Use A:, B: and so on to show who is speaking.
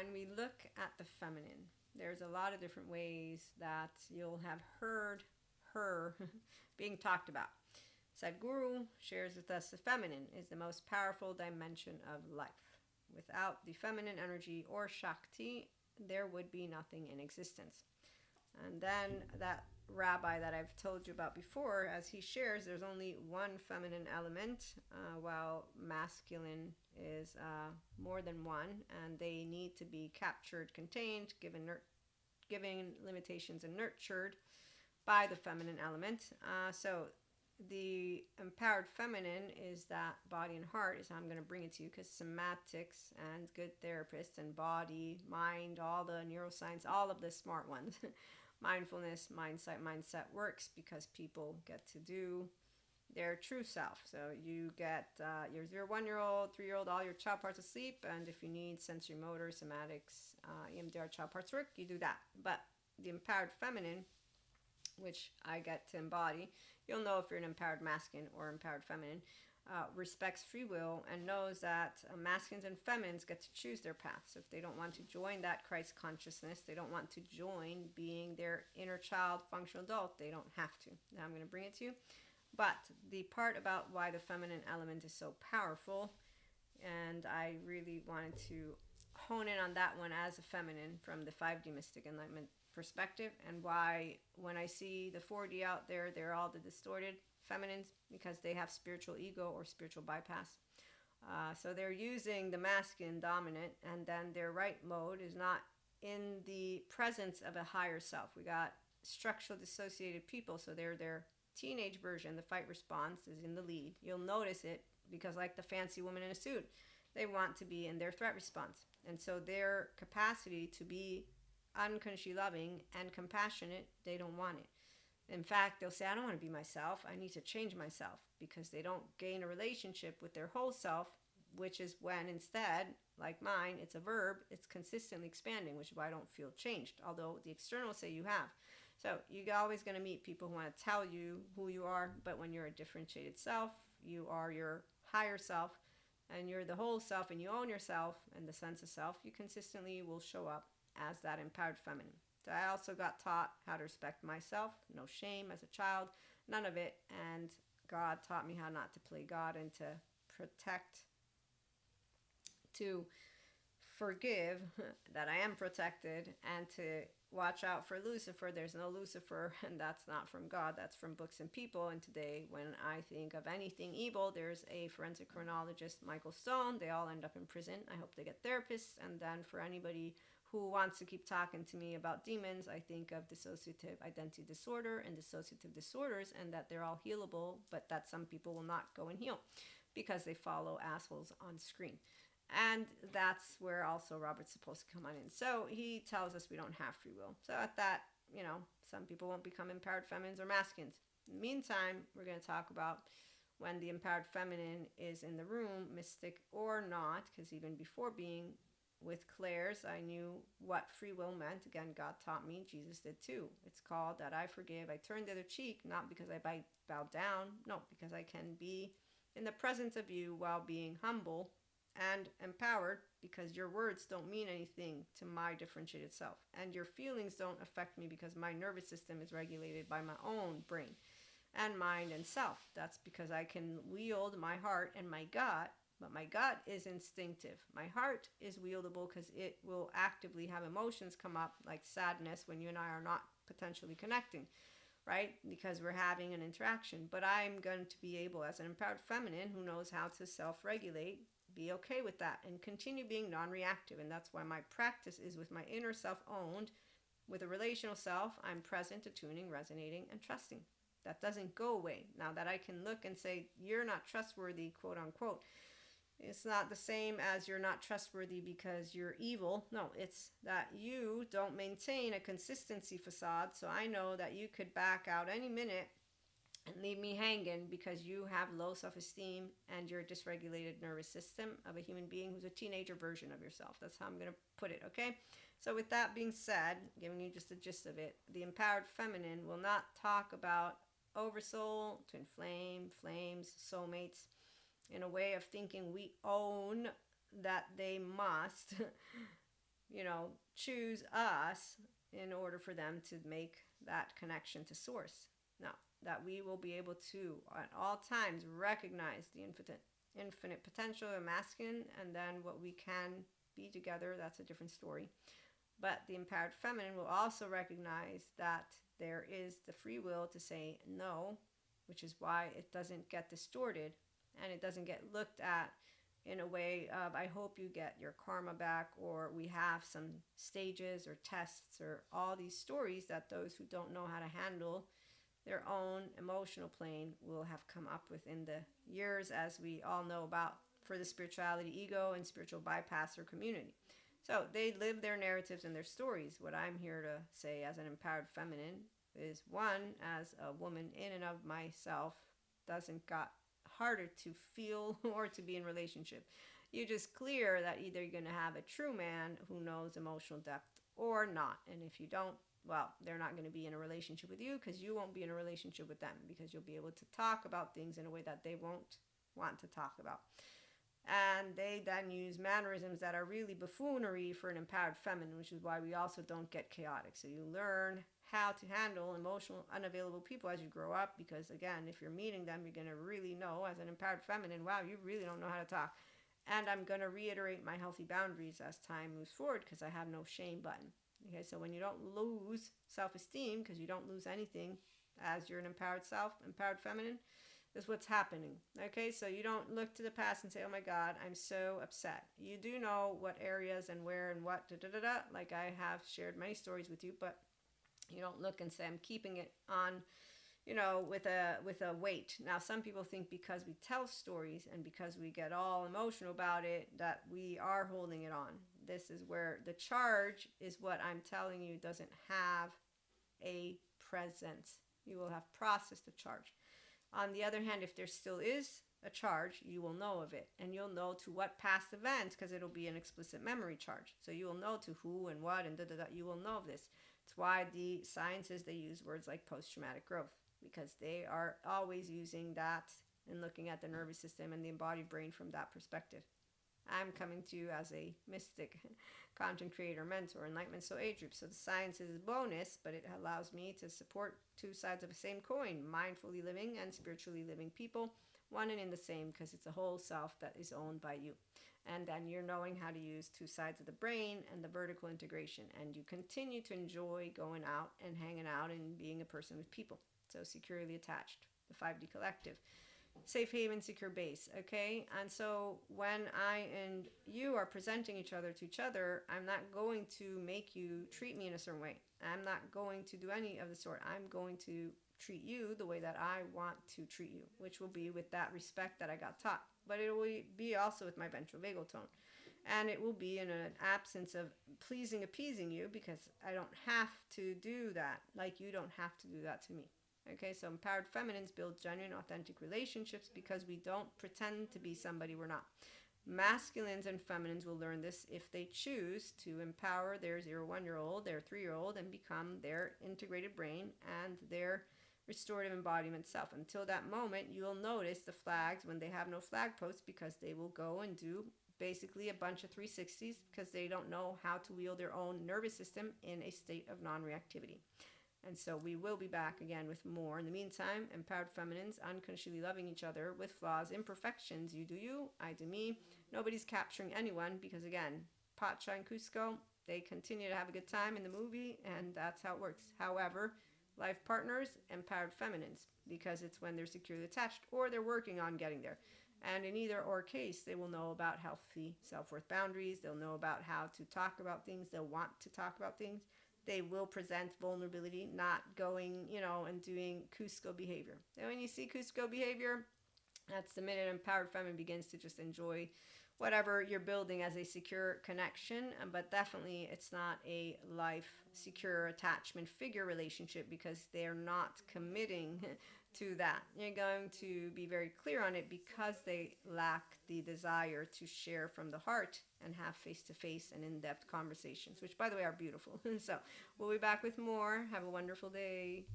A: when we look at the feminine, there's a lot of different ways that you'll have heard her being talked about. Sadhguru shares with us the feminine is the most powerful dimension of life. Without the feminine energy or Shakti, there would be nothing in existence. And then that rabbi that I've told you about before, as he shares, there's only one feminine element, while masculine is more than one, and they need to be captured, contained, given limitations, and nurtured by the feminine element. So the empowered feminine is that body and heart is how I'm going to bring it to you, because somatics and good therapists and body, mind, all the neuroscience, all of the smart ones, mindfulness, mindset works because people get to do their true self. So you get your 0 1 year old, 3 year old, all your child parts asleep, and if you need sensory motor, somatics, EMDR child parts work, you do that. But the empowered feminine, which I get to embody, you'll know if you're an empowered masculine or empowered feminine, respects free will and knows that masculines and feminines get to choose their path. So if they don't want to join that Christ consciousness, they don't want to join being their inner child functional adult, they don't have to. Now I'm going to bring it to you. But the part about why the feminine element is so powerful, and I really wanted to hone in on that one as a feminine from the 5D Mystic Enlightenment perspective, and why when I see the 4D out there, they're all the distorted feminines because they have spiritual ego or spiritual bypass. So they're using the masculine dominant, and then their right mode is not in the presence of a higher self. We got structural dissociated people, so they're their teenage version. The fight response is in the lead. You'll notice it because, like the fancy woman in a suit, they want to be in their threat response. And so their capacity to be unconsciously loving and compassionate, they don't want it. In fact, they'll say, I don't want to be myself. I need to change myself, because they don't gain a relationship with their whole self, which is when instead, like mine, it's a verb, it's consistently expanding, which is why I don't feel changed, although the external say you have. So you're always going to meet people who want to tell you who you are, but when you're a differentiated self, you are your higher self, and you're the whole self, and you own yourself and the sense of self, you consistently will show up as that empowered feminine. So I also got taught how to respect myself, no shame as a child, none of it, and God taught me how not to play God and to protect, to forgive that I am protected, and to watch out for Lucifer. There's no Lucifer, and that's not from God, that's from books and people. And today, when I think of anything evil, there's a forensic criminologist, Michael Stone. They all end up in prison. I hope they get therapists. And then for anybody who wants to keep talking to me about demons, I think of dissociative identity disorder and dissociative disorders, and that they're all healable, but that some people will not go and heal because they follow assholes on screen. And that's where also Robert's supposed to come on in. So he tells us we don't have free will. So at that, some people won't become empowered feminines or masculines. In the meantime, we're going to talk about when the empowered feminine is in the room, mystic or not, because even before being with Claire's, I knew what free will meant. Again, God taught me. Jesus did too. It's called that I forgive. I turn the other cheek, not because I bow down. No, because I can be in the presence of you while being humble and empowered, because your words don't mean anything to my differentiated self, and your feelings don't affect me because my nervous system is regulated by my own brain and mind and self. That's because I can wield my heart and my gut, but my gut is instinctive. My heart is wieldable because it will actively have emotions come up, like sadness when you and I are not potentially connecting, right? Because we're having an interaction. But I'm going to be able, as an empowered feminine who knows how to self-regulate, be okay with that and continue being non-reactive. And that's why my practice is with my inner self owned. With a relational self, I'm present, attuning, resonating, and trusting. That doesn't go away. Now that I can look and say, you're not trustworthy, quote unquote, it's not the same as you're not trustworthy because you're evil. No, it's that you don't maintain a consistency facade. So I know that you could back out any minute and leave me hanging because you have low self-esteem and your dysregulated nervous system of a human being who's a teenager version of yourself. That's how I'm going to put it, okay? So with that being said, giving you just the gist of it, the empowered feminine will not talk about oversoul, twin flame, flames, soulmates, in a way of thinking we own that they must choose us in order for them to make that connection to source. No, that we will be able to, at all times, recognize the infinite potential of masculine, and then what we can be together, that's a different story. But the empowered feminine will also recognize that there is the free will to say no, which is why it doesn't get distorted and it doesn't get looked at in a way of, I hope you get your karma back, or we have some stages or tests or all these stories that those who don't know how to handle their own emotional plane will have come up with in the years, as we all know about, for the spirituality ego and spiritual bypasser community. So they live their narratives and their stories. What I'm here to say as an empowered feminine is, one, as a woman in and of myself, doesn't got harder to feel or to be in relationship. You just clear that either you're going to have a true man who knows emotional depth or not. And if you don't, well, they're not going to be in a relationship with you, because you won't be in a relationship with them, because you'll be able to talk about things in a way that they won't want to talk about. And they then use mannerisms that are really buffoonery for an empowered feminine, which is why we also don't get chaotic. So you learn how to handle emotional, unavailable people as you grow up, because again, if you're meeting them, you're going to really know, as an empowered feminine, wow, you really don't know how to talk. And I'm going to reiterate my healthy boundaries as time moves forward, because I have no shame button. Okay, so when you don't lose self-esteem, because you don't lose anything as you're an empowered self, empowered feminine, is what's happening. Okay, so you don't look to the past and say, oh my God, I'm so upset. You do know what areas and where and what, like I have shared many stories with you, but you don't look and say, I'm keeping it on, with a weight. Now, some people think because we tell stories and because we get all emotional about it, that we are holding it on. This is where the charge is what I'm telling you doesn't have a presence. You will have processed the charge. On the other hand, if there still is a charge, you will know of it, and you'll know to what past events, because it'll be an explicit memory charge. So you will know to who and what and you will know of this. It's why the sciences, they use words like post-traumatic growth, because they are always using that and looking at the nervous system and the embodied brain from that perspective. I'm coming to you as a mystic, content creator, mentor, enlightenment, so age group. So the science is a bonus, but it allows me to support two sides of the same coin, mindfully living and spiritually living people, one and in the same, because it's a whole self that is owned by you. And then you're knowing how to use two sides of the brain and the vertical integration, and you continue to enjoy going out and hanging out and being a person with people. So securely attached, the 5D collective. Safe haven, secure base. Okay, and so when I and you are presenting each other to each other, I'm not going to make you treat me in a certain way. I'm not going to do any of the sort. I'm going to treat you the way that I want to treat you, which will be with that respect that I got taught. But it will be also with my ventral vagal tone, and it will be in an absence of pleasing, appeasing you, because I don't have to do that, like you don't have to do that to me. Okay, so empowered feminines build genuine, authentic relationships because we don't pretend to be somebody we're not. Masculines and feminines will learn this if they choose to empower their 0-1-year-old, their 3-year-old, and become their integrated brain and their restorative embodiment self. Until that moment, you'll notice the flags when they have no flag posts, because they will go and do basically a bunch of 360s, because they don't know how to wield their own nervous system in a state of non-reactivity. And so we will be back again with more. In the meantime, empowered feminines, unconditionally loving each other with flaws, imperfections. You do you, I do me. Nobody's capturing anyone, because again, Pacha and Cusco, they continue to have a good time in the movie, and that's how it works. However, life partners, empowered feminines, because it's when they're securely attached or they're working on getting there. And in either or case, they will know about healthy self-worth boundaries. They'll know about how to talk about things. They'll want to talk about things. They will present vulnerability, not going, and doing Cusco behavior. And when you see Cusco behavior, that's the minute empowered feminine begins to just enjoy whatever you're building as a secure connection. But definitely it's not a life secure attachment figure relationship, because they're not committing to that. You're going to be very clear on it, because they lack the desire to share from the heart and have face-to-face and in-depth conversations, which, by the way, are beautiful. So we'll be back with more. Have a wonderful day.